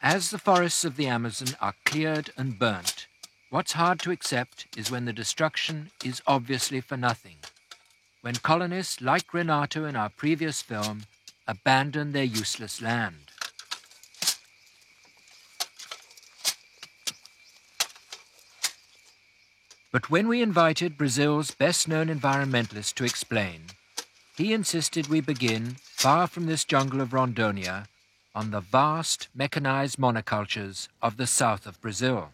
As the forests of the Amazon are cleared and burnt, what's hard to accept is when the destruction is obviously for nothing. When colonists, like Renato in our previous film, abandon their useless land. But when we invited Brazil's best-known environmentalist to explain, he insisted we begin, far from this jungle of Rondônia, on the vast mechanized monocultures of the south of Brazil.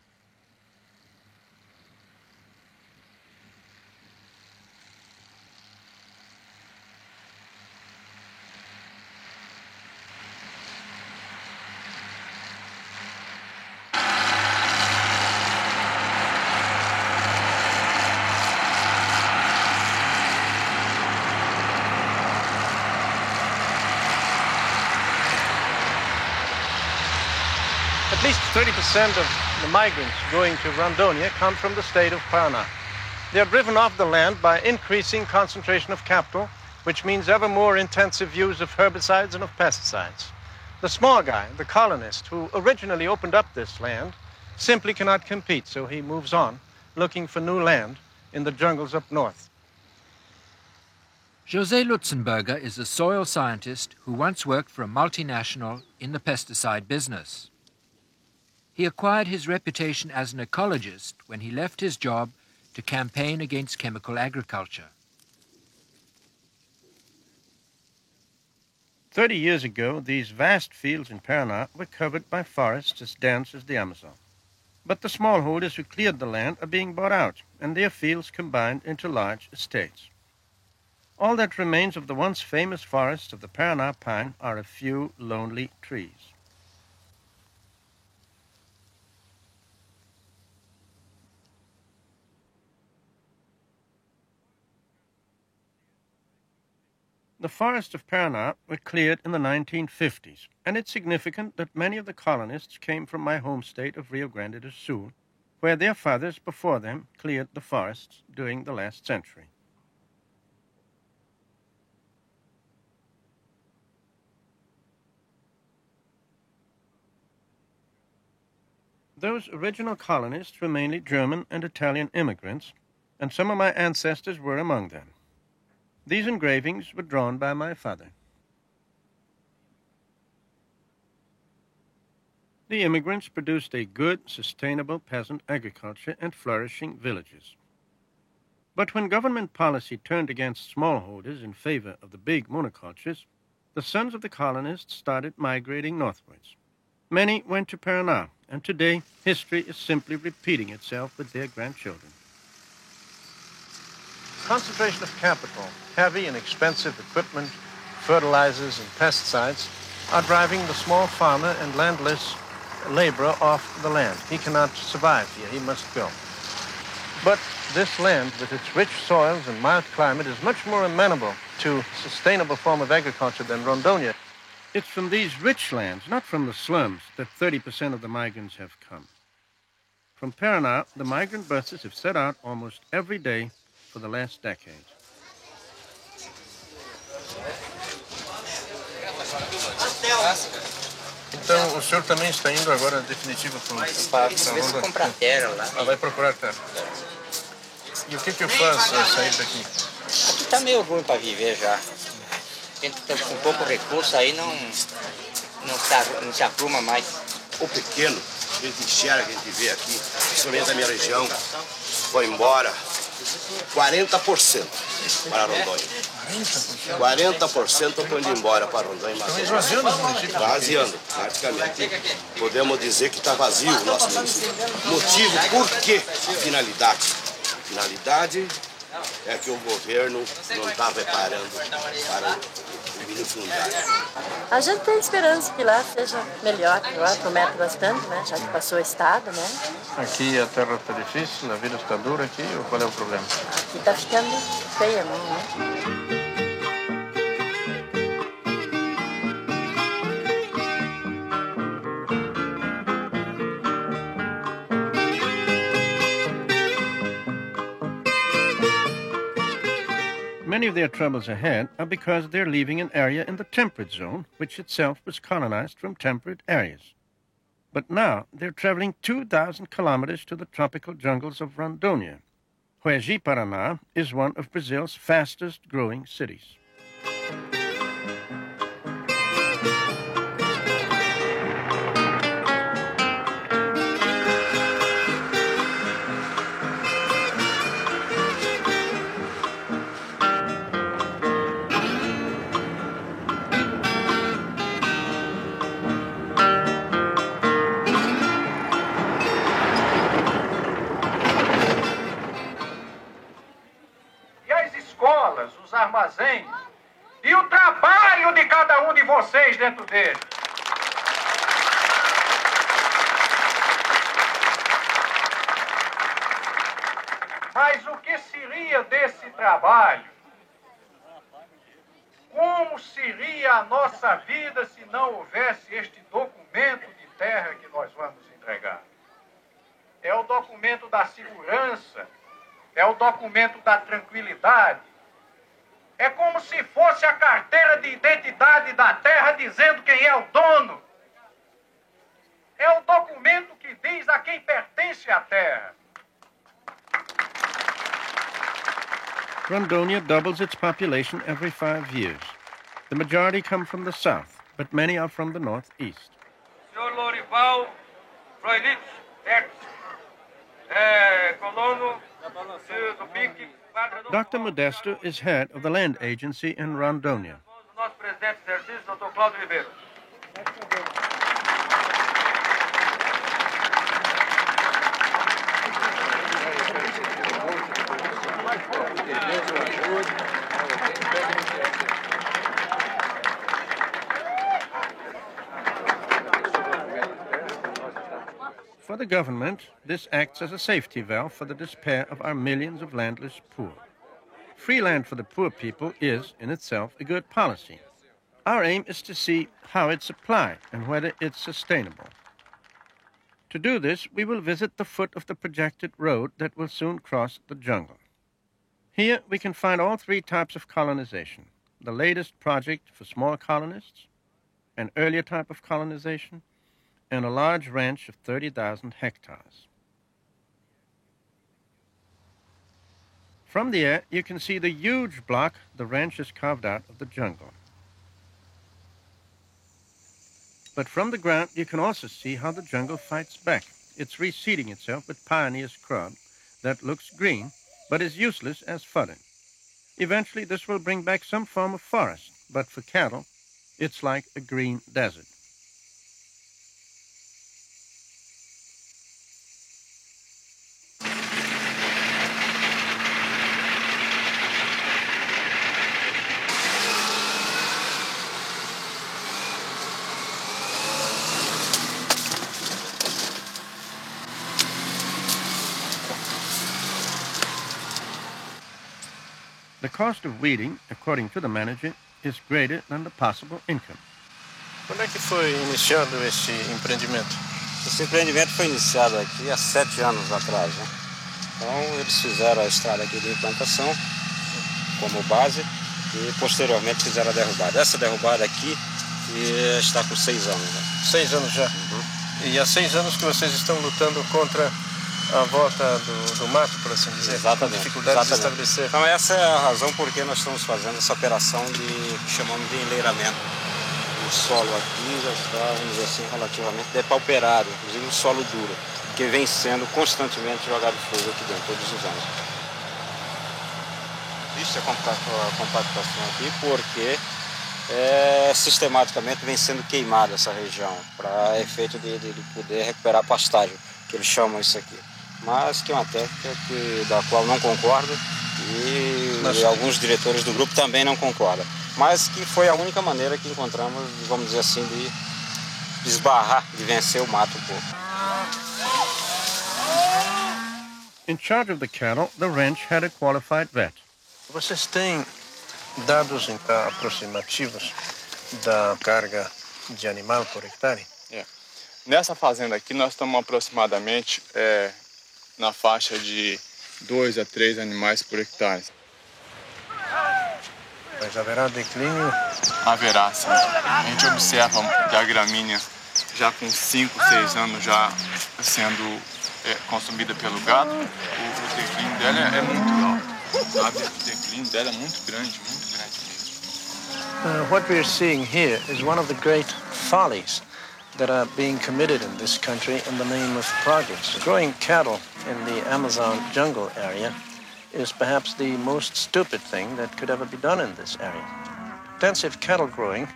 At least 30% of the migrants going to Rondônia come from the state of Paraná. They are driven off the land by increasing concentration of capital, which means ever more intensive use of herbicides and of pesticides. The small guy, the colonist, who originally opened up this land, simply cannot compete, so he moves on, looking for new land in the jungles up north. José Lutzenberger is a soil scientist who once worked for a multinational in the pesticide business. He acquired his reputation as an ecologist when he left his job to campaign against chemical agriculture. 30 years ago, these vast fields in Paraná were covered by forests as dense as the Amazon. But the smallholders who cleared the land are being bought out, and their fields combined into large estates. All that remains of the once famous forests of the Paraná pine are a few lonely trees. The forests of Paraná were cleared in the 1950s, and it's significant that many of the colonists came from my home state of Rio Grande do Sul, where their fathers before them cleared the forests during the last century. Those original colonists were mainly German and Italian immigrants, and some of my ancestors were among them. These engravings were drawn by my father. The immigrants produced a good, sustainable peasant agriculture and flourishing villages. But when government policy turned against smallholders in favor of the big monocultures, the sons of the colonists started migrating northwards. Many went to Paraná, and today history is simply repeating itself with their grandchildren. Concentration of capital, heavy and expensive equipment, fertilizers and pesticides are driving the small farmer and landless laborer off the land. He cannot survive here, he must go. But this land, with its rich soils and mild climate, is much more amenable to a sustainable form of agriculture than Rondônia. It's from these rich lands, not from the slums, that 30% of the migrants have come. From Paraná, the migrant buses have set out almost every day for the last decade. Então, o senhor também está indo agora definitivo para Rondônia? Comprar terra lá. Ah, vai procurar terra. E o que faz sair daqui? Aqui está meio ruim para viver já. Gente com pouco recurso aí não se apruma mais. O pequeno, a gente enxerga, a gente vê aqui, principalmente da minha região, foi embora 40% para Rondônia. 40% estão indo embora para Rondônia. Estão esvaziando o município? Esvaziando, praticamente. Podemos dizer que está vazio o nosso município. Motivo por quê? Finalidade. Finalidade é que o governo não está preparando para o milho fundário. A gente tem esperança que lá seja melhor, que lá promete bastante, né? Já que passou a estrada, né? Aqui a terra está difícil, a vida está dura aqui, ou qual é o problema? Aqui está ficando feia, né? Many of their troubles ahead are because they're leaving an area in the temperate zone, which itself was colonized from temperate areas. But now they're traveling 2,000 kilometers to the tropical jungles of Rondônia, where Ji-Paraná is one of Brazil's fastest-growing cities. Os armazéns e o trabalho de cada um de vocês dentro dele. Mas o que seria desse trabalho? Como seria a nossa vida se não houvesse este documento de terra que nós vamos entregar? É o documento da segurança, é o documento da tranquilidade. É como se fosse a carteira de identidade da terra dizendo quem é o dono. É o documento que diz a quem pertence a terra. Rondônia doubles its population every 5 years. The majority come from the south, but many are from the northeast. Senhor Lorival Freunitz, colono do PIC. Dr. Modesto is head of the land agency in Rondônia. Nosso presidente de exercício, Dr. Cláudio Ribeiro. For the government, this acts as a safety valve for the despair of our millions of landless poor. Free land for the poor people is, in itself, a good policy. Our aim is to see how it's applied and whether it's sustainable. To do this, we will visit the foot of the projected road that will soon cross the jungle. Here we can find all 3 types of colonization: the latest project for small colonists, an earlier type of colonization, and a large ranch of 30,000 hectares. From the air, you can see the huge block the ranch has carved out of the jungle. But from the ground, you can also see how the jungle fights back. It's reseeding itself with pioneer scrub that looks green, but is useless as fodder. Eventually, this will bring back some form of forest, but for cattle, it's like a green desert. The cost of weeding, according to the manager, is greater than the possible income. Quando é que foi iniciado esse empreendimento? Esse empreendimento foi iniciado aqui há 7 anos atrás, né? Então eles fizeram a estrada aqui de implantação como base e posteriormente fizeram a derrubada. Essa derrubada aqui está com 6 anos. Né? 6 anos já? Uhum. E há 6 anos que vocês estão lutando contra a volta do mato, por assim dizer. Exatamente. Dificuldades de estabelecer. Então essa é a razão por que nós estamos fazendo essa operação que chamamos de enleiramento. O solo aqui já está, vamos dizer assim, relativamente depauperado, inclusive o solo duro, que vem sendo constantemente jogado fogo aqui dentro, todos os anos. Existe a compactação aqui porque sistematicamente vem sendo queimada essa região para efeito de poder recuperar a pastagem, que eles chamam isso aqui. Mas que é uma técnica da qual não concordo e alguns diretores do grupo também não concordam. Mas que foi a única maneira que encontramos, vamos dizer assim, de esbarrar, de vencer o mato um pouco. In charge of the cattle, the ranch had a qualified vet. Vocês têm dados aproximativos da carga de animal por hectare? Nessa fazenda aqui nós estamos aproximadamente na faixa de 2 a 3 animais por hectare. Mas haverá declínio? Haverá, sim. A gente observa que a gramínea já com 5, 6 anos já sendo consumida pelo gado, o declínio dela é muito alto, sabe? O declínio dela é muito grande mesmo. What we're seeing here is one of the great follies that are being committed in this country in the name of progress. Growing cattle in the Amazon jungle area is perhaps the most stupid thing that could ever be done in this area. Intensive cattle growing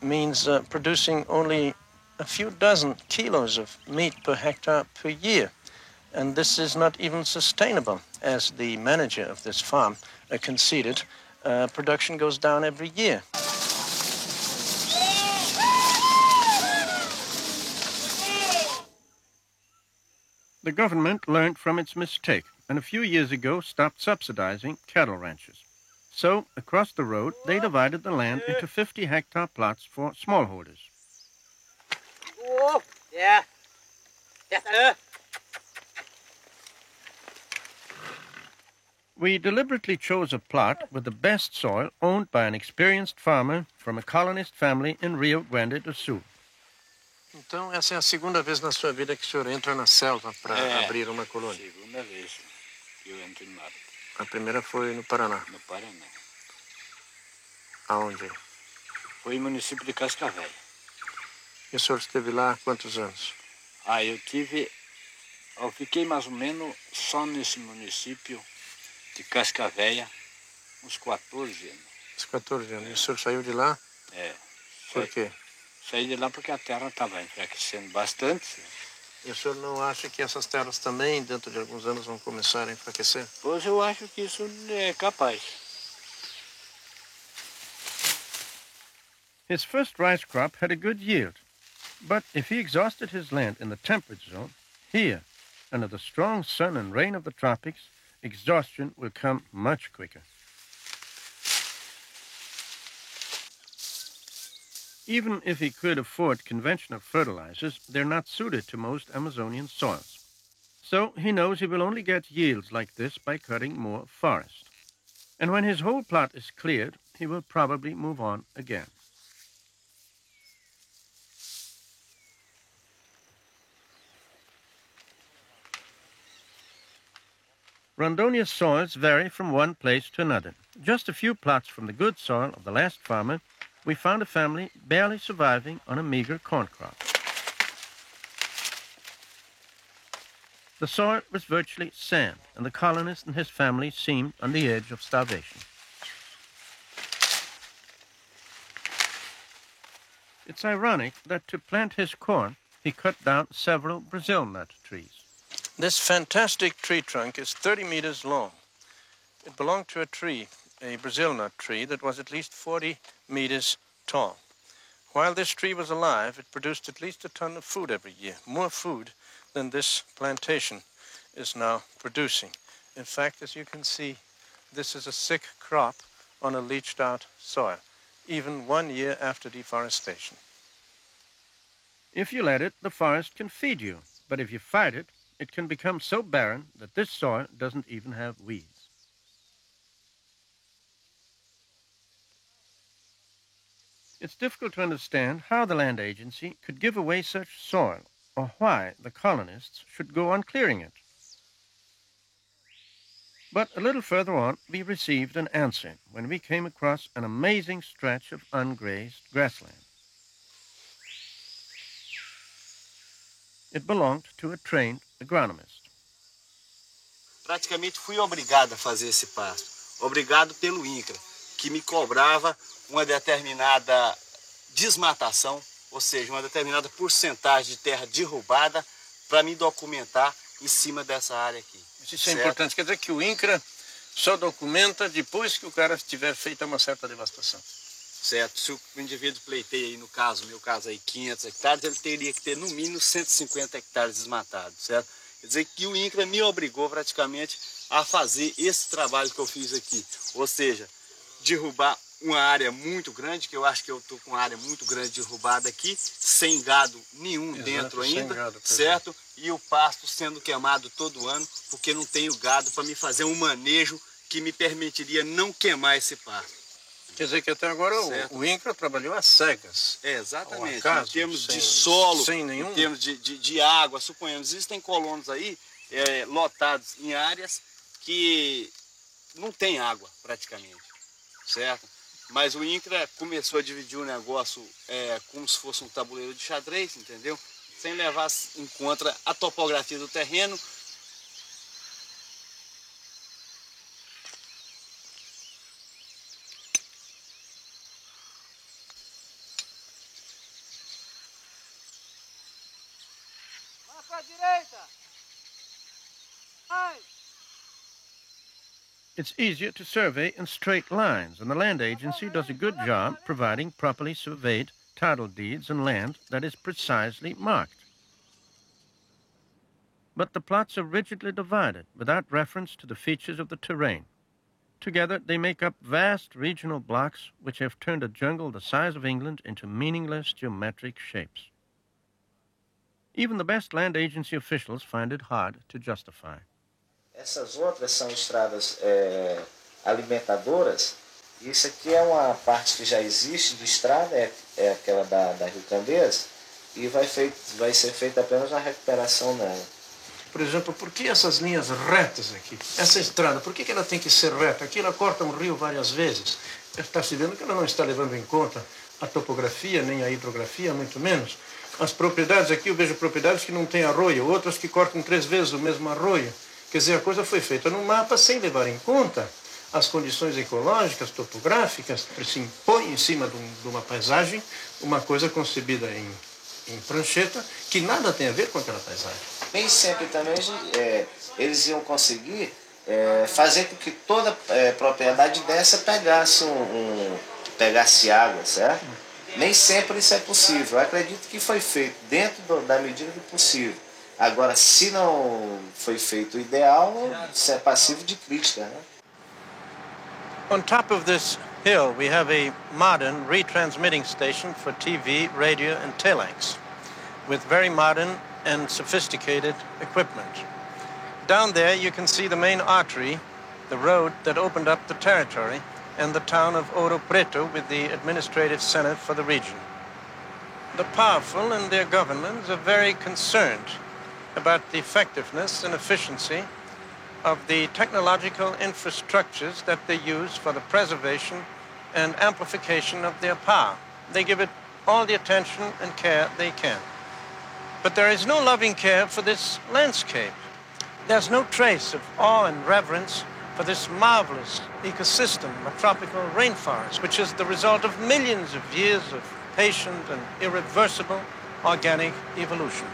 means producing only a few dozen kilos of meat per hectare per year. And this is not even sustainable. As the manager of this farm conceded, production goes down every year. The government learned from its mistake and a few years ago stopped subsidizing cattle ranches. So, across the road, they divided the land into 50-hectare plots for smallholders. Yeah. We deliberately chose a plot with the best soil owned by an experienced farmer from a colonist family in Rio Grande do Sul. Então, essa é a segunda vez na sua vida que o senhor entra na selva para abrir uma colônia? Segunda vez que eu entro no mato. A primeira foi no Paraná. No Paraná. Aonde? Foi no município de Cascavel. E o senhor esteve lá há quantos anos? Eu fiquei mais ou menos só nesse município de Cascavel uns 14 anos. Uns 14 anos. E o senhor saiu de lá? Por quê? Saí de lá porque a terra estava enfraquecendo bastante. E o senhor não acha que essas terras também, dentro de alguns anos, vão começar a enfraquecer? Pois eu acho que isso é capaz. His first rice crop had a good yield, but if he exhausted his land in the temperate zone, here, under the strong sun and rain of the tropics, exhaustion will come much quicker. Even if he could afford conventional fertilizers, they're not suited to most Amazonian soils. So he knows he will only get yields like this by cutting more forest. And when his whole plot is cleared, he will probably move on again. Rondonia's soils vary from one place to another. Just a few plots from the good soil of the last farmer, we found a family barely surviving on a meager corn crop. The soil was virtually sand, and the colonist and his family seemed on the edge of starvation. It's ironic that to plant his corn, he cut down several Brazil nut trees. This fantastic tree trunk is 30 meters long. It belonged to a tree, a Brazil nut tree, that was at least 40 meters tall. While this tree was alive, it produced at least a ton of food every year, more food than this plantation is now producing. In fact, as you can see, this is a sick crop on a leached out soil, even 1 year after deforestation. If you let it, the forest can feed you, but if you fight it, it can become so barren that this soil doesn't even have weeds. It's difficult to understand how the land agency could give away such soil, or why the colonists should go on clearing it. But a little further on, we received an answer when we came across an amazing stretch of ungrazed grassland. It belonged to a trained agronomist. Praticamente fui obrigado a fazer esse pasto. Obrigado pelo INCRA, que me cobrava uma determinada desmatação, ou seja, uma determinada porcentagem de terra derrubada para me documentar em cima dessa área aqui. Isso é importante, quer dizer que o INCRA só documenta depois que o cara tiver feito uma certa devastação. Certo, se o indivíduo pleiteia aí, no caso, meu caso aí, 500 hectares, ele teria que ter no mínimo 150 hectares desmatados, certo? Quer dizer que o INCRA me obrigou praticamente a fazer esse trabalho que eu fiz aqui, ou seja, derrubar uma área muito grande, que eu acho que eu estou com uma área muito grande derrubada aqui, sem gado nenhum dentro ainda, gado, certo? E o pasto sendo queimado todo ano, porque não tenho gado para me fazer um manejo que me permitiria não queimar esse pasto. Quer dizer que até agora o INCRA trabalhou às cegas. Exatamente. Acaso, em termos sem, de solo, em termos de água, suponhamos, existem colonos aí lotados em áreas que não tem água praticamente, certo? Mas o INCRA começou a dividir o negócio como se fosse um tabuleiro de xadrez, entendeu? Sem levar em conta a topografia do terreno. It's easier to survey in straight lines, and the land agency does a good job providing properly surveyed title deeds and land that is precisely marked. But the plots are rigidly divided without reference to the features of the terrain. Together, they make up vast regional blocks which have turned a jungle the size of England into meaningless geometric shapes. Even the best land agency officials find it hard to justify. Essas outras são estradas alimentadoras. Isso aqui é uma parte que já existe de estrada, é aquela da Rio Candeias, e vai ser feita apenas a recuperação nela. Por exemplo, por que essas linhas retas aqui? Essa estrada, por que ela tem que ser reta? Aqui ela corta um rio várias vezes. Está se vendo que ela não está levando em conta a topografia, nem a hidrografia, muito menos. As propriedades aqui, eu vejo propriedades que não têm arroio, outras que cortam 3 vezes o mesmo arroio. Quer dizer, a coisa foi feita no mapa sem levar em conta as condições ecológicas, topográficas, se impõe em cima de uma paisagem, uma coisa concebida em prancheta, que nada tem a ver com aquela paisagem. Nem sempre também eles iam conseguir fazer com que toda propriedade dessa pegasse água, certo? Nem sempre isso é possível. Eu acredito que foi feito dentro da medida do possível. Agora, se não foi feito o ideal, isso é passivo de crítica, né? On top of this hill, we have a modern retransmitting station for TV, radio, and telex, with very modern and sophisticated equipment. Down there, you can see the main artery, the road that opened up the territory, and the town of Ouro Preto with the administrative center for the region. The powerful and their governments are very concerned about the effectiveness and efficiency of the technological infrastructures that they use for the preservation and amplification of their power. They give it all the attention and care they can. But there is no loving care for this landscape. There's no trace of awe and reverence for this marvelous ecosystem of tropical rainforest, which is the result of millions of years of patient and irreversible organic evolution.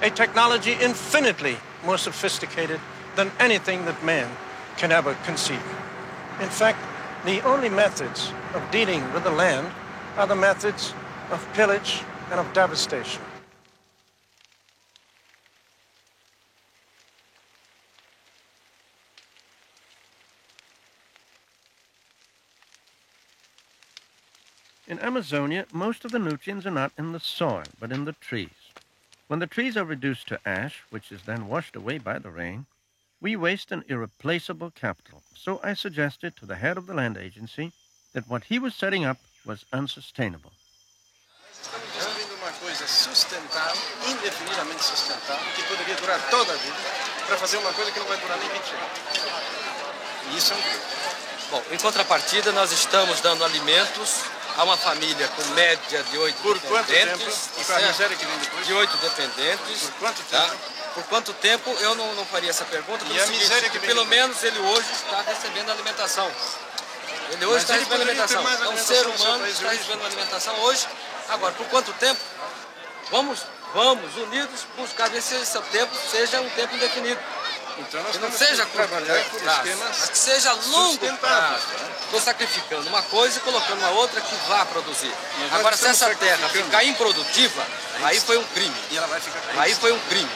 A technology infinitely more sophisticated than anything that man can ever conceive. In fact, the only methods of dealing with the land are the methods of pillage and of devastation. In Amazonia, most of the nutrients are not in the soil, but in the trees. When the trees are reduced to ash, which is then washed away by the rain, we waste an irreplaceable capital. So I suggested to the head of the land agency that what he was setting up was unsustainable. Estamos destruindo uma coisa sustentável, indefinidamente sustentável, que poderia durar toda a vida, para fazer uma coisa que não vai durar nem 20 anos. E isso é um crime. Bom, em contrapartida, nós estamos dando alimentos a uma família com média de 8 Por quanto tempo? dependentes. E com a miséria que vem depois? De 8 dependentes. Por quanto tá? tempo? Por quanto tempo, eu não faria essa pergunta. E a miséria que vem pelo depois? menos ele hoje está recebendo alimentação. Ele hoje Mas está ele recebendo poderia ter alimentação. mais É um alimentação ser no seu humano que país está hoje. recebendo uma alimentação hoje. Agora, por quanto tempo? Vamos unidos buscar ver se esse tempo seja um tempo indefinido. Então nós que não temos seja que trabalhar por prazo, esquemas mas que seja longo sustentáveis, prazo. né? Estou sacrificando uma coisa e colocando uma outra que vá produzir. Mas Agora, nós se essa estamos terra sacrificando. ficar improdutiva, aí foi um crime. E ela vai ficar Aí foi um crime.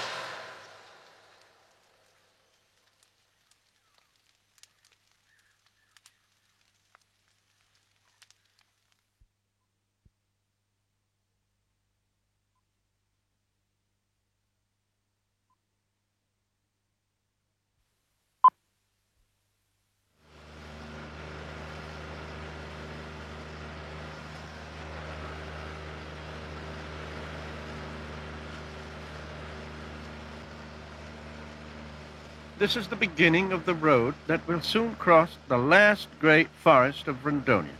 This is the beginning of the road that will soon cross the last great forest of Rondônia.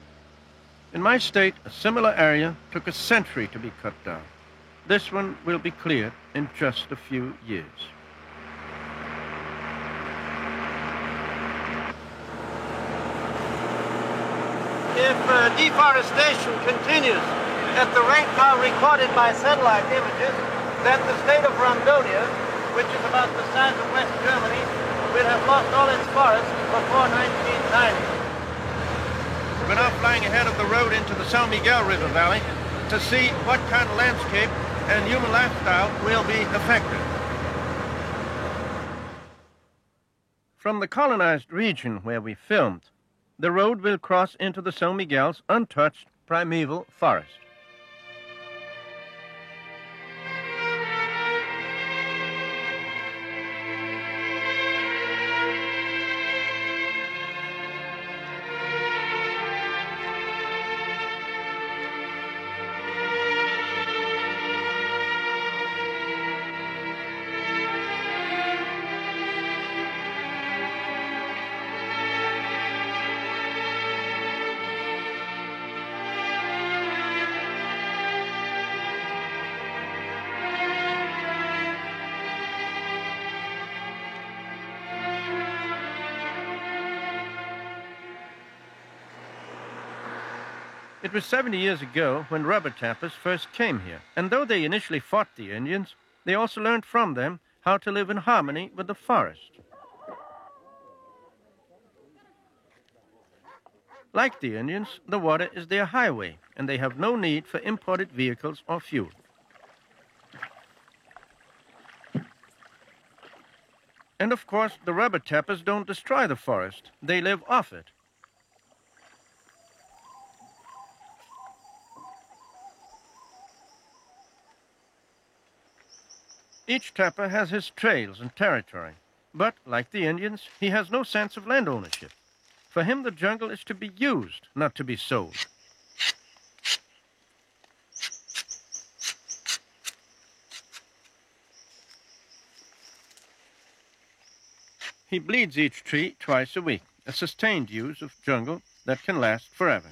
In my state, a similar area took a century to be cut down. This one will be cleared in just a few years. If deforestation continues at the rate now recorded by satellite images, then the state of Rondônia, which is about the size of West Germany, will have lost all its forests before 1990. We're now flying ahead of the road into the São Miguel River Valley to see what kind of landscape and human lifestyle will be affected. From the colonized region where we filmed, the road will cross into the São Miguel's untouched primeval forest. It was 70 years ago when rubber tappers first came here, and though they initially fought the Indians, they also learned from them how to live in harmony with the forest. Like the Indians, the water is their highway, and they have no need for imported vehicles or fuel. And of course, the rubber tappers don't destroy the forest, they live off it. Each tapper has his trails and territory, but, like the Indians, he has no sense of land ownership. For him, the jungle is to be used, not to be sold. He bleeds each tree twice a week, a sustained use of jungle that can last forever.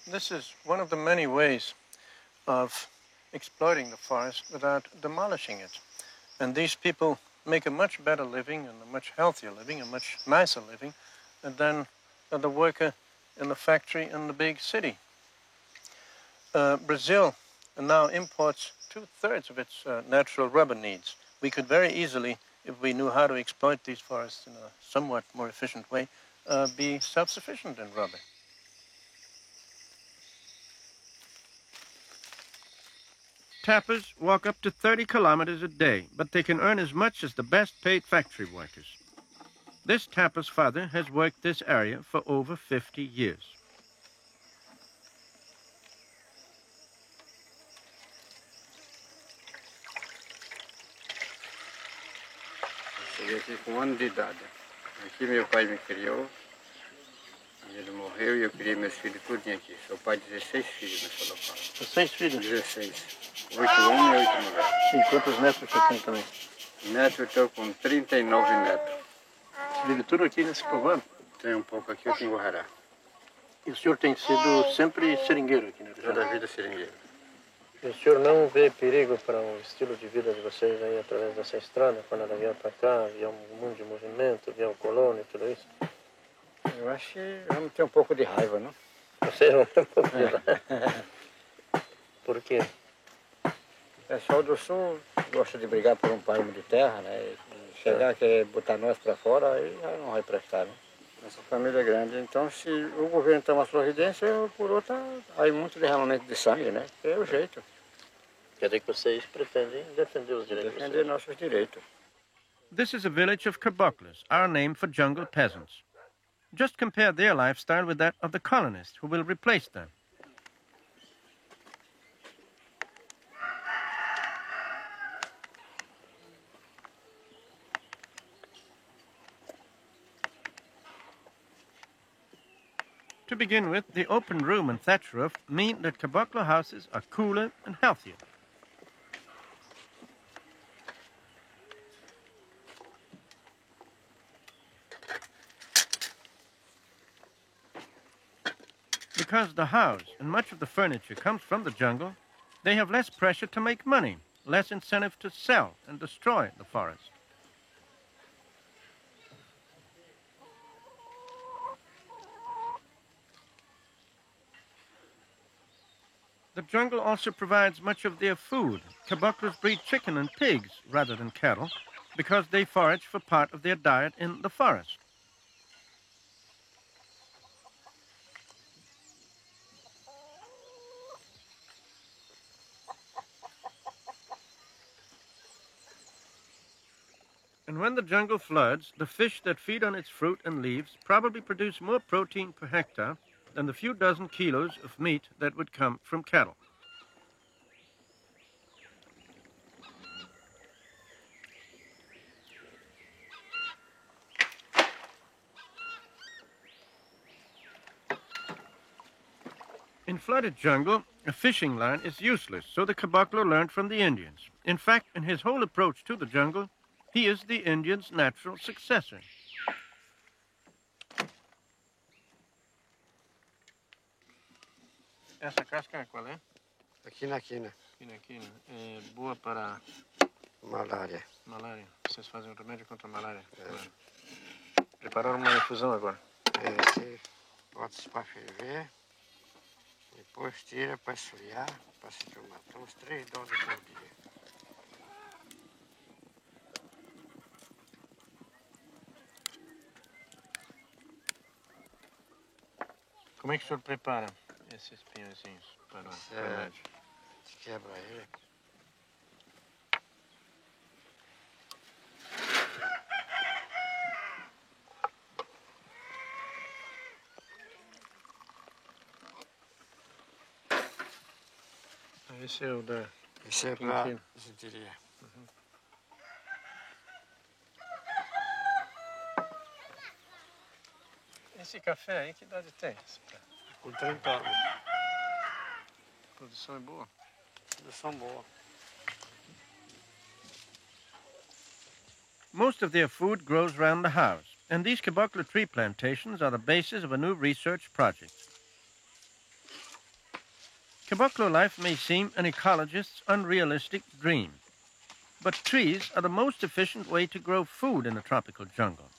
This is one of the many ways of exploiting the forest without demolishing it. And these people make a much better living and a much healthier living, a much nicer living than the worker in the factory in the big city. Brazil now imports 2/3 of its natural rubber needs. We could very easily, if we knew how to exploit these forests in a somewhat more efficient way, be self-sufficient in rubber. Tappers walk up to 30 kilometers a day, but they can earn as much as the best-paid factory workers. This tapper's father has worked this area for over 50 years. Cheguei aqui com 1 ano de idade. Aqui meu pai me criou. Ele morreu e eu criei meus filhos tudinho aqui. Sou pai de 16 filhos nessa local. 16 filhos? 16. 8 homens e 8 mulheres. E quantos netos você tem também? Neto, eu estou com 39 netos. Você vive tudo aqui nesse povoado? Tem um pouco aqui, eu tenho Guarará. E o senhor tem sido sempre seringueiro aqui, né? Toda a vida seringueiro. E o senhor não vê perigo para o estilo de vida de vocês aí através dessa estrada, quando ela vier para cá, vier um mundo de movimento, vier o colono e tudo isso? Eu acho que vamos ter um pouco de raiva, não? Vocês vão ter um pouco de raiva. Por quê? O pessoal do sul gosta de brigar por um palmo de terra, né? E chegar a querer botar nós para fora, aí já não vai prestar, né? Nossa família é grande, então se o governo toma uma providência, por outra, aí muito derramamento de sangue, né? É o jeito. Quer dizer que vocês pretendem defender os direitos? Defender nossos direitos. This is a village of caboclos, our name for jungle peasants. Just compare their lifestyle with that of the colonists who will replace them. To begin with, the open room and thatch roof mean that caboclo houses are cooler and healthier. Because the house and much of the furniture comes from the jungle, they have less pressure to make money, less incentive to sell and destroy the forest. The jungle also provides much of their food. Caboclos breed chicken and pigs rather than cattle because they forage for part of their diet in the forest. And when the jungle floods, the fish that feed on its fruit and leaves probably produce more protein per hectare than the few dozen kilos of meat that would come from cattle. In flooded jungle, a fishing line is useless, so the caboclo learned from the Indians. In fact, in his whole approach to the jungle, he is the Indian's natural successor. Essa casca qual é? Quina. Quina. É boa para... Malária. Malária. Vocês fazem um remédio contra a malária. Prepararam uma infusão agora. Esse bota para ferver, depois tira para esfriar, para se tomar. Então, uns 3 doses por dia. Como é que o senhor prepara esses pinhõezinhos para o remédio? Quebra ele. Esse é o da... Esse é para desinteria. Esse café aí, que idade tem? Com 30 anos. A produção é boa? Produção boa. Most of their food grows around the house, and these caboclo tree plantations are the basis of a new research project. Caboclo life may seem an ecologist's unrealistic dream, but trees are the most efficient way to grow food in a tropical jungle.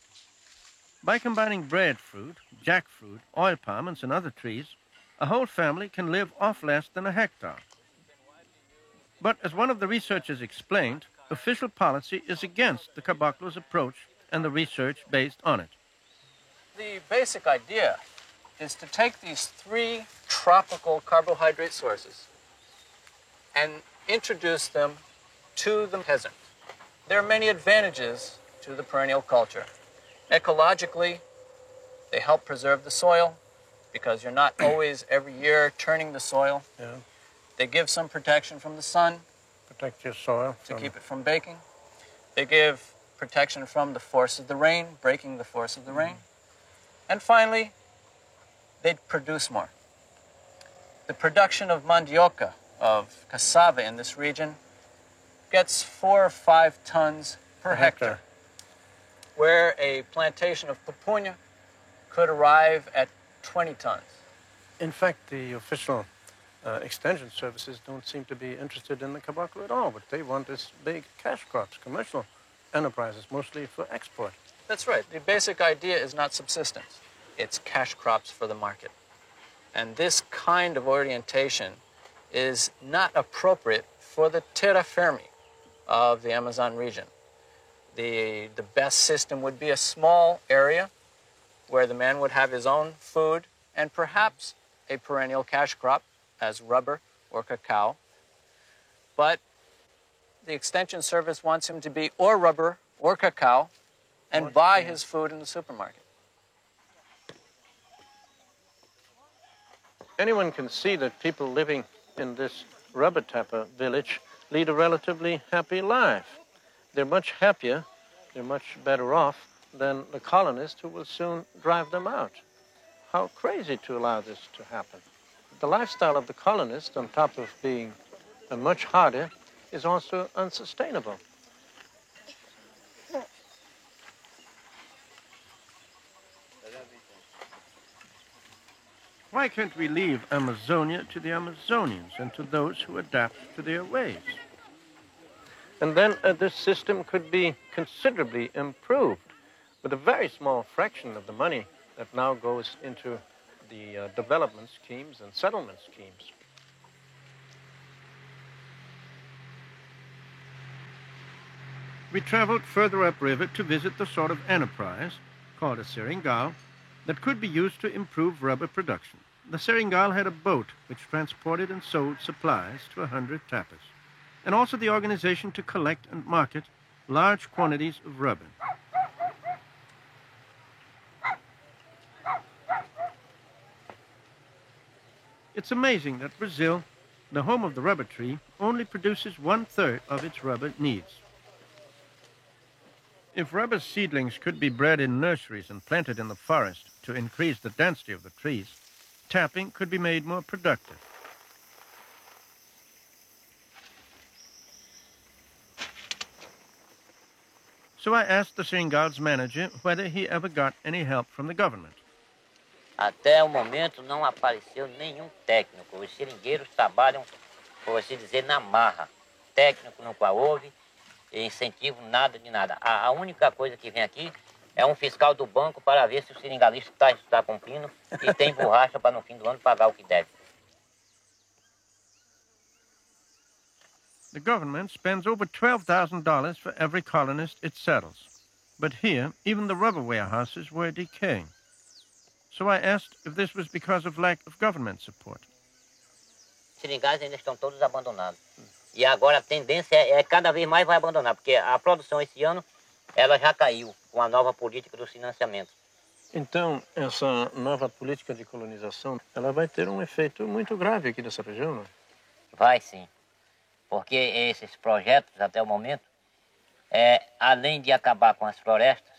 By combining breadfruit, jackfruit, oil palm, and some other trees, a whole family can live off less than a hectare. But as one of the researchers explained, official policy is against the caboclo's approach and the research based on it. The basic idea is to take these 3 tropical carbohydrate sources and introduce them to the peasant. There are many advantages to the perennial culture. Ecologically, they help preserve the soil because you're not always every year turning the soil. Yeah. They give some protection from the sun. Protect your soil. To keep it from baking. They give protection from the force of the rain, breaking the force of the rain. And finally, they produce more. The production of mandioca, of cassava in this region, gets 4 or 5 tons per hectare, where a plantation of pupunha could arrive at 20 tons. In fact, the official extension services don't seem to be interested in the caboclo at all. What they want is big cash crops, commercial enterprises, mostly for export. That's right. The basic idea is not subsistence. It's cash crops for the market. And this kind of orientation is not appropriate for the terra firma of the Amazon region. The best system would be a small area where the man would have his own food and perhaps a perennial cash crop as rubber or cacao. But the Extension Service wants him to be or rubber or cacao and buy his food in the supermarket. Anyone can see that people living in this rubber tapper village lead a relatively happy life. They're much happier, they're much better off than the colonists who will soon drive them out. how crazy to allow this to happen. The lifestyle of the colonist, on top of being much harder, is also unsustainable. Why can't we leave Amazonia to the Amazonians and to those who adapt to their ways? And then this system could be considerably improved with a very small fraction of the money that now goes into the development schemes and settlement schemes. We traveled further upriver to visit the sort of enterprise, called a seringal, that could be used to improve rubber production. The seringal had a boat which transported and sold supplies to 100 tapas, and also the organization to collect and market large quantities of rubber. It's amazing that Brazil, the home of the rubber tree, only produces 1/3 of its rubber needs. If rubber seedlings could be bred in nurseries and planted in the forest to increase the density of the trees, tapping could be made more productive. So I asked the seringal's manager whether he ever got any help from the government. Até o momento não apareceu nenhum técnico. Os seringueiros trabalham, por assim dizer, na marra. Técnico nunca houve, incentivo nada de nada. A única coisa que vem aqui é um fiscal do banco para ver se o seringalista está cumprindo e tem borracha para no fim do ano pagar o que deve. The government spends over $12,000 for every colonist it settles. But here, even the rubber warehouses were decaying. So I asked if this was because of lack of government support. Os seringais ainda estão todos abandonados. E agora a tendência é cada vez mais vai abandonar, porque a produção esse ano ela já caiu com a nova política do financiamento. Então, essa nova política de colonização, ela vai ter um efeito muito grave aqui nessa região, não é? Vai sim, porque esses projetos até o momento, além de acabar com as florestas,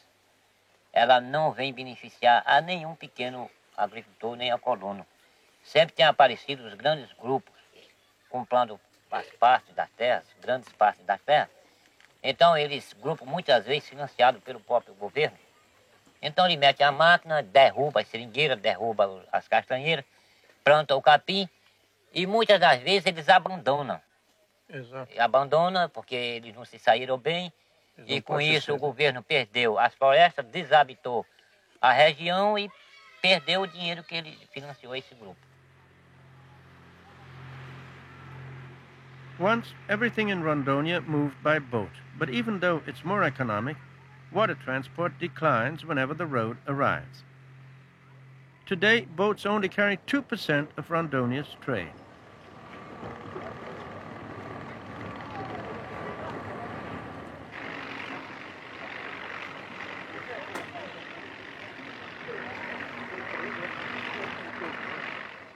ela não vem beneficiar a nenhum pequeno agricultor nem a colono. Sempre tem aparecido os grandes grupos comprando as partes das terras, grandes partes das terras. Então eles, grupos muitas vezes financiados pelo próprio governo, então ele mete a máquina, derruba as seringueiras, derruba as castanheiras, planta o capim e muitas das vezes eles abandonam. Exato. Abandonam porque eles não se saíram bem. E com isso o governo perdeu as florestas, desabitou a região e perdeu o dinheiro que ele financiou esse grupo. Once, everything in Rondônia moved by boat, but even though it's more economic, water transport declines whenever the road arrives. Today, boats only carry 2% of Rondônia's trade.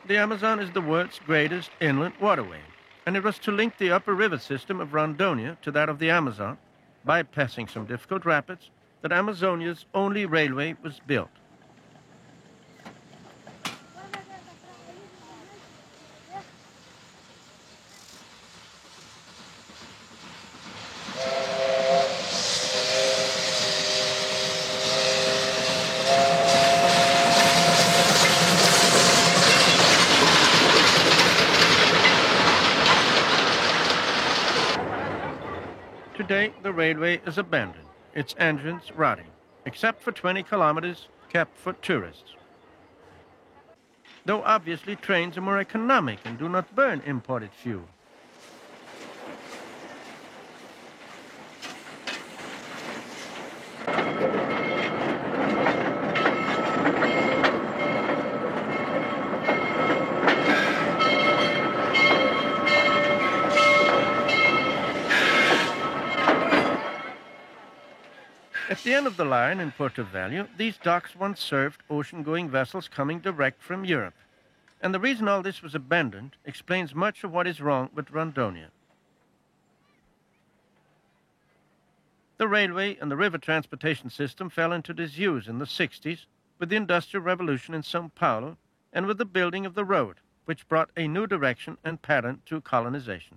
The Amazon is the world's greatest inland waterway, and it was to link the upper river system of Rondônia to that of the Amazon, bypassing some difficult rapids, that Amazonia's only railway was built. Today, the railway is abandoned, its engines rotting, except for 20 kilometers kept for tourists. Though obviously trains are more economic and do not burn imported fuel. At the end of the line in Porto Velho, these docks once served ocean-going vessels coming direct from Europe. And the reason all this was abandoned explains much of what is wrong with Rondônia. The railway and the river transportation system fell into disuse in the 60s with the Industrial Revolution in São Paulo and with the building of the road, which brought a new direction and pattern to colonization.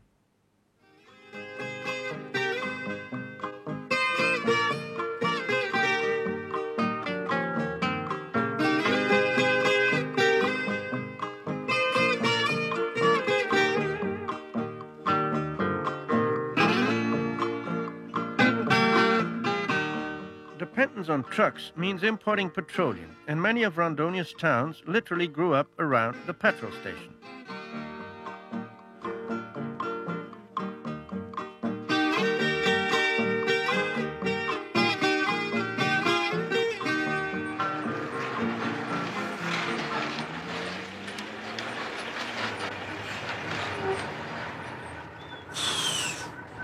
Dependence on trucks means importing petroleum, and many of Rondônia's towns literally grew up around the petrol station.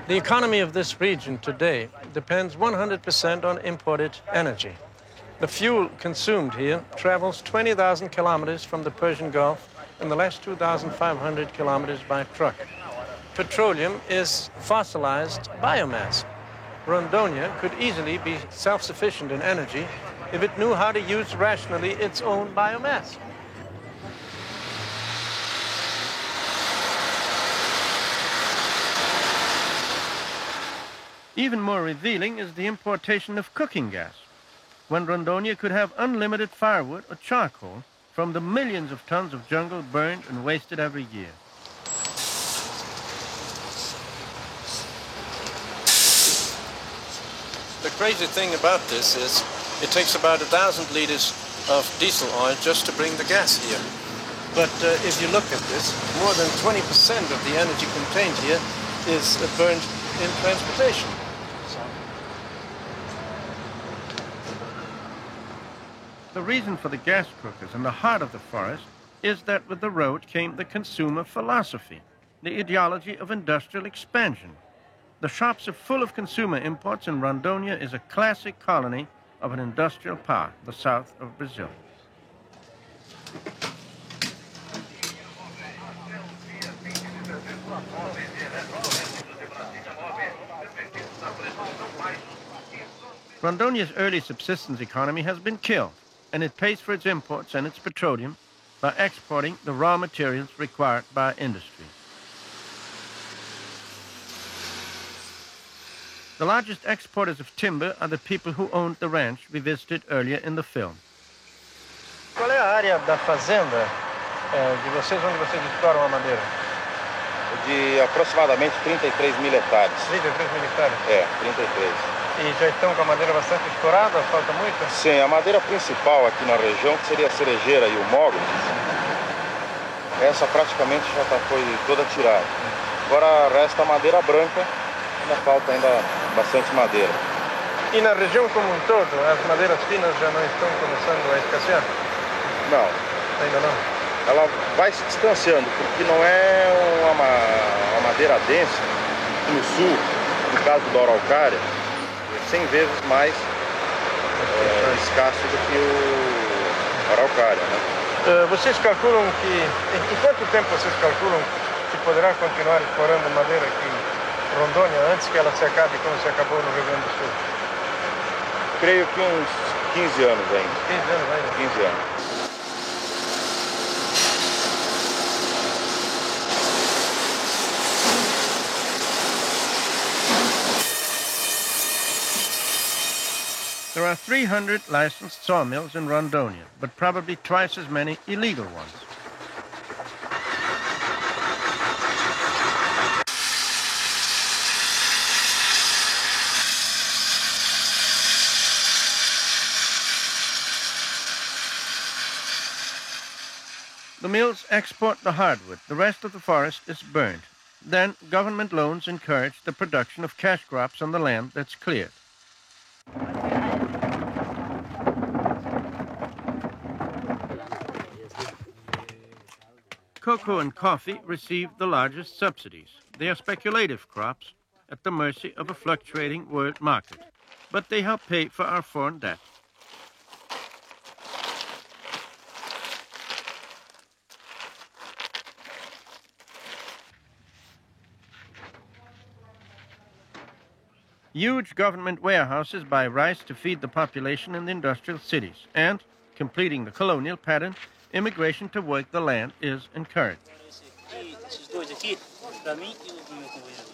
The economy of this region today depends 100% on imported energy. The fuel consumed here travels 20,000 kilometers from the Persian Gulf and the last 2,500 kilometers by truck. Petroleum is fossilized biomass. Rondônia could easily be self-sufficient in energy if it knew how to use rationally its own biomass. Even more revealing is the importation of cooking gas, when Rondônia could have unlimited firewood or charcoal from the millions of tons of jungle burned and wasted every year. The crazy thing about this is it takes about 1,000 liters of diesel oil just to bring the gas here. But if you look at this, more than 20% of the energy contained here is burned in transportation. The reason for the gas cookers in the heart of the forest is that with the road came the consumer philosophy, the ideology of industrial expansion. The shops are full of consumer imports, and Rondônia is a classic colony of an industrial power, the south of Brazil. Rondônia's early subsistence economy has been killed, and it pays for its imports and its petroleum by exporting the raw materials required by industry. The largest exporters of timber are the people who owned the ranch we visited earlier in the film. Qual é a área da fazenda de vocês onde vocês exploram a madeira? De aproximadamente 33 mil hectares. 33 mil hectares? É, 33. E já estão com a madeira bastante explorada? Falta muita? Sim, a madeira principal aqui na região, que seria a cerejeira e o mogno, essa praticamente já foi toda tirada. Agora resta a madeira branca, ainda falta bastante madeira. E na região como um todo, as madeiras finas já não estão começando a escassear? Não. Ainda não? Ela vai se distanciando, porque não é uma madeira densa, no sul, no caso da araucária, 100 vezes mais escasso do que o araucária, né? Vocês calculam que... Em quanto tempo vocês calculam que poderá continuar explorando madeira aqui em Rondônia antes que ela se acabe como se acabou no Rio Grande do Sul? Creio que uns 15 anos ainda. 15 anos ainda? 15 anos. There are 300 licensed sawmills in Rondônia, but probably twice as many illegal ones. The mills export the hardwood. The rest of the forest is burned. Then government loans encourage the production of cash crops on the land that's cleared. Cocoa and coffee receive the largest subsidies. They are speculative crops at the mercy of a fluctuating world market, but they help pay for our foreign debt. Huge government warehouses buy rice to feed the population in the industrial cities, and Completing the colonial pattern, immigration to work the land is encouraged. Esses dois aqui, para mim e o meu companheiro.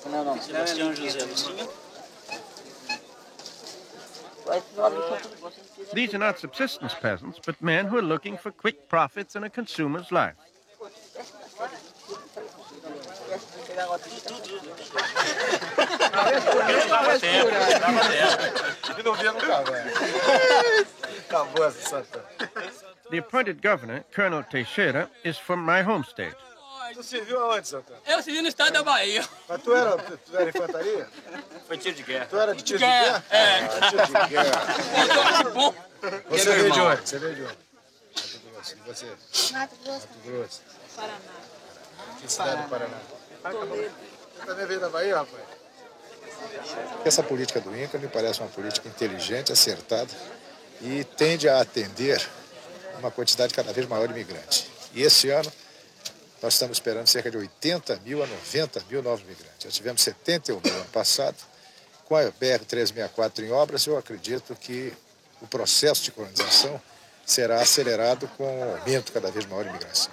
Não. Sebastião José Lucinho. These are not subsistence peasants, but men who are looking for quick profits in a consumer's life. The appointed governor, Colonel Teixeira, is from my home state. Tu serviu aonde, Santana? Eu servi no estado da Bahia. Mas tu era infantaria? Foi tiro de guerra. Tu era de tiro de guerra? Tiro de guerra. Bom. Você veio de onde? Você veio de onde? Mato Grosso. E você? Mato Grosso. Mato Grosso. Paraná. Que cidade do Paraná? Toledo. Você também veio da Bahia, rapaz? Essa política do INCRA me parece uma política inteligente, acertada e tende a atender uma quantidade cada vez maior de imigrantes. E esse ano nós estamos esperando cerca de 80 mil a 90 mil novos migrantes. Já tivemos 71 mil ano passado. Com a BR-364 em obras, eu acredito que o processo de colonização será acelerado com um aumento cada vez maior de imigração.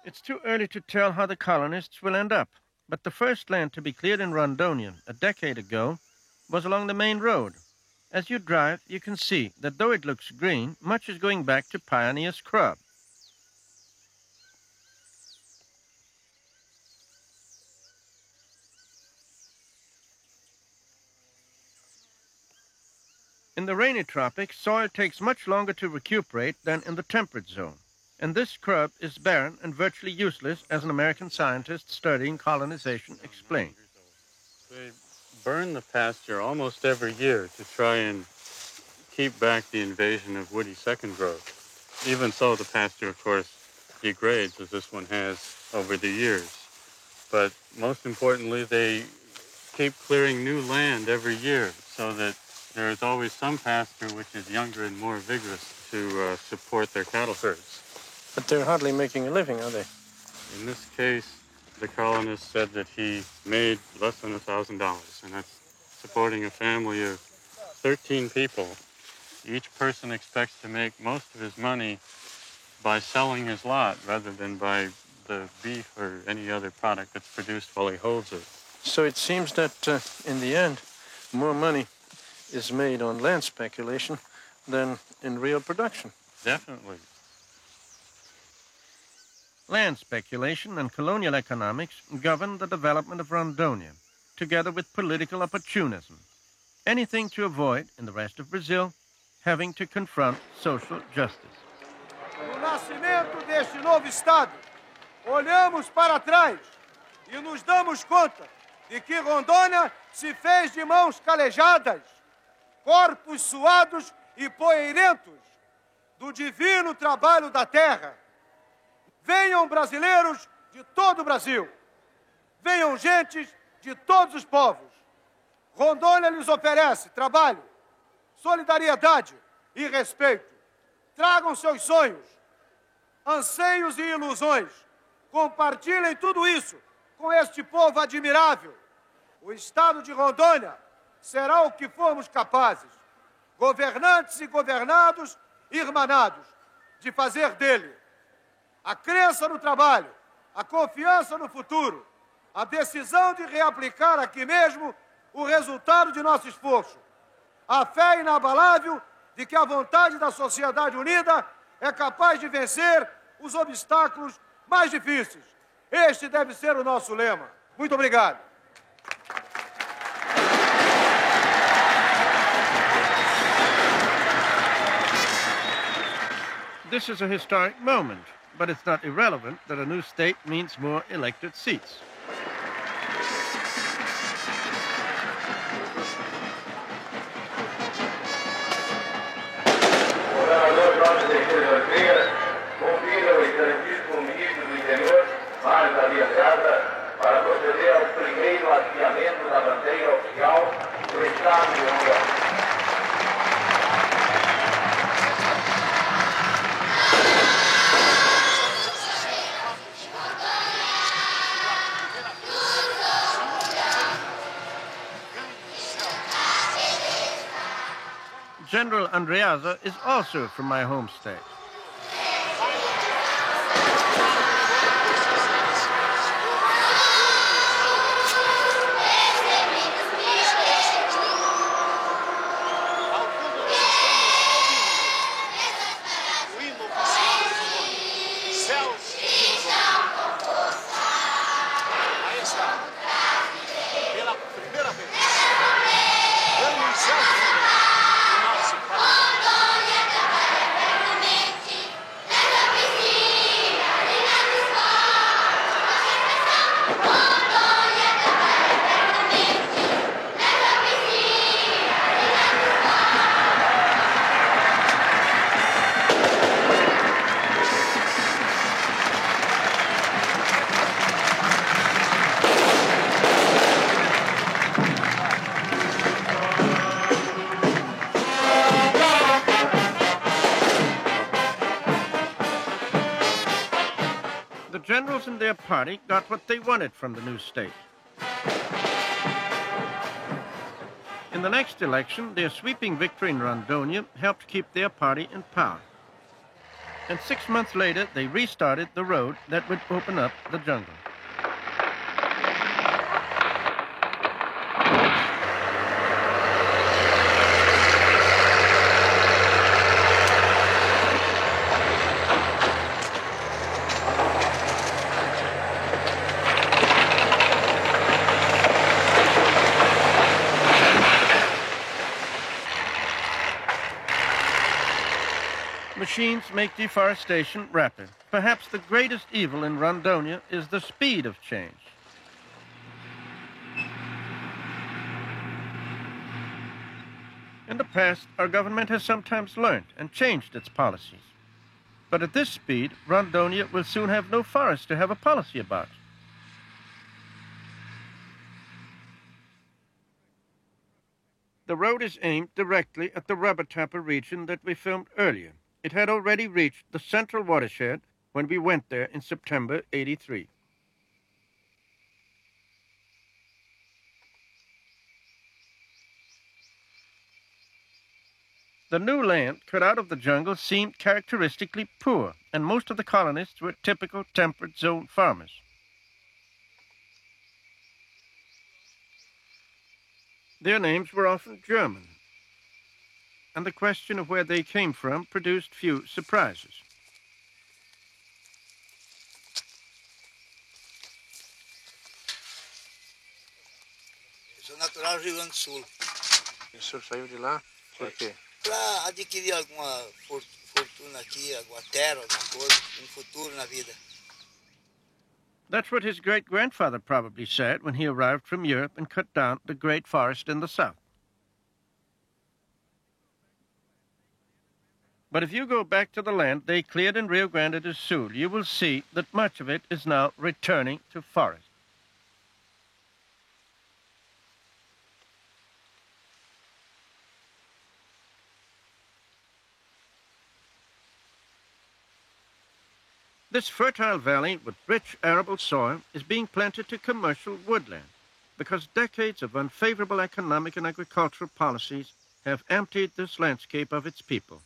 It's too early to tell how the colonists will end up, but the first land to be cleared in Rondônia a decade ago was along the main road. As you drive, you can see that though it looks green, much is going back to pioneer scrub. In the rainy tropics, soil takes much longer to recuperate than in the temperate zone. And this scrub is barren and virtually useless, as an American scientist studying colonization explained. They burn the pasture almost every year to try and keep back the invasion of woody second growth. Even so, the pasture, of course, degrades, as this one has over the years. But most importantly, they keep clearing new land every year so that there is always some pasture which is younger and more vigorous to support their cattle herds. But they're hardly making a living, are they? In this case, the colonist said that he made less than $1,000, and that's supporting a family of 13 people. Each person expects to make most of his money by selling his lot rather than by the beef or any other product that's produced while he holds it. So it seems that, in the end, more money is made on land speculation than in real production. Definitely. Land speculation and colonial economics govern the development of Rondônia, together with political opportunism. Anything to avoid, in the rest of Brazil, having to confront social justice. No nascimento deste novo Estado, olhamos para trás e nos damos conta de que Rondônia se fez de mãos calejadas, corpos suados e poeirentos do divino trabalho da terra. Venham brasileiros de todo o Brasil. Venham gentes de todos os povos. Rondônia lhes oferece trabalho, solidariedade e respeito. Tragam seus sonhos, anseios e ilusões. Compartilhem tudo isso com este povo admirável. O Estado de Rondônia será o que formos capazes, governantes e governados, irmanados, de fazer dele. A crença no trabalho, a confiança no futuro, a decisão de reaplicar aqui mesmo o resultado de nosso esforço, a fé inabalável de que a vontade da sociedade unida é capaz de vencer os obstáculos mais difíceis. Este deve ser o nosso lema. Muito obrigado. This is a historic moment, but it's not irrelevant that a new state means more elected seats. Confira o excelentíssimo ministro do Interior, Mário da Via Prata, para proceder ao primeiro afiamento da bandeira oficial do Estado de Rondônia. General Andreasa is also from my home state. The generals and their party got what they wanted from the new state. In the next election, their sweeping victory in Rondônia helped keep their party in power. And 6 months later, they restarted the road that would open up the jungle. Machines make deforestation rapid. Perhaps the greatest evil in Rondônia is the speed of change. In the past, our government has sometimes learned and changed its policies. But at this speed, Rondônia will soon have no forest to have a policy about. The road is aimed directly at the rubber tapper region that we filmed earlier. It had already reached the central watershed when we went there in September '83. The new land cut out of the jungle seemed characteristically poor, and most of the colonists were typical temperate zone farmers. Their names were often German, and the question of where they came from produced few surprises. Eu sou natural do Rio Grande do Sul. O senhor saiu de lá? Por quê? Para adquirir alguma fortuna aqui, alguma terra, alguma coisa, futuro na vida. That's what his great-grandfather probably said when he arrived from Europe and cut down the great forest in the south. But if you go back to the land they cleared in Rio Grande do Sul, you will see that much of it is now returning to forest. This fertile valley with rich arable soil is being planted to commercial woodland because decades of unfavorable economic and agricultural policies have emptied this landscape of its people.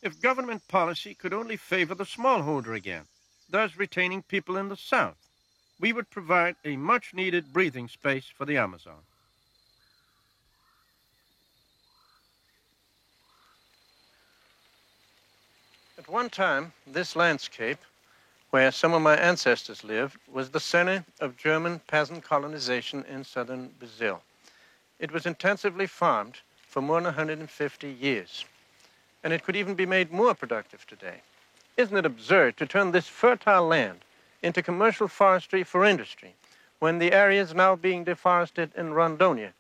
If government policy could only favor the smallholder again, thus retaining people in the south, we would provide a much-needed breathing space for the Amazon. At one time, this landscape, where some of my ancestors lived, was the center of German peasant colonization in southern Brazil. It was intensively farmed for more than 150 years. And it could even be made more productive today. Isn't it absurd to turn this fertile land into commercial forestry for industry when the areas now being deforested in Rondônia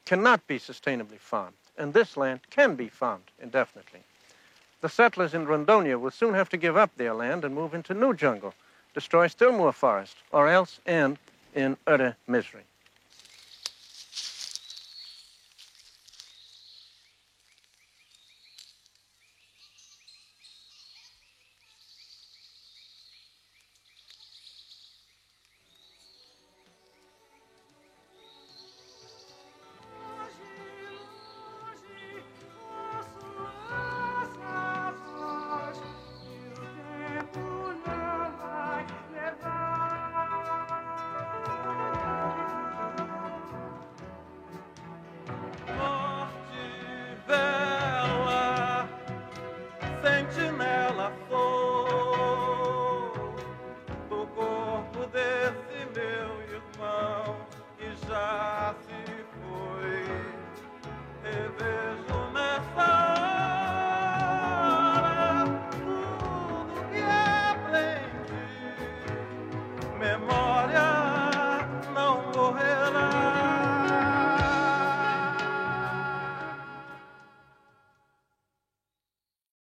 cannot be sustainably farmed, and this land can be farmed indefinitely? The settlers in Rondônia will soon have to give up their land and move into new jungle, destroy still more forest, or else end in utter misery.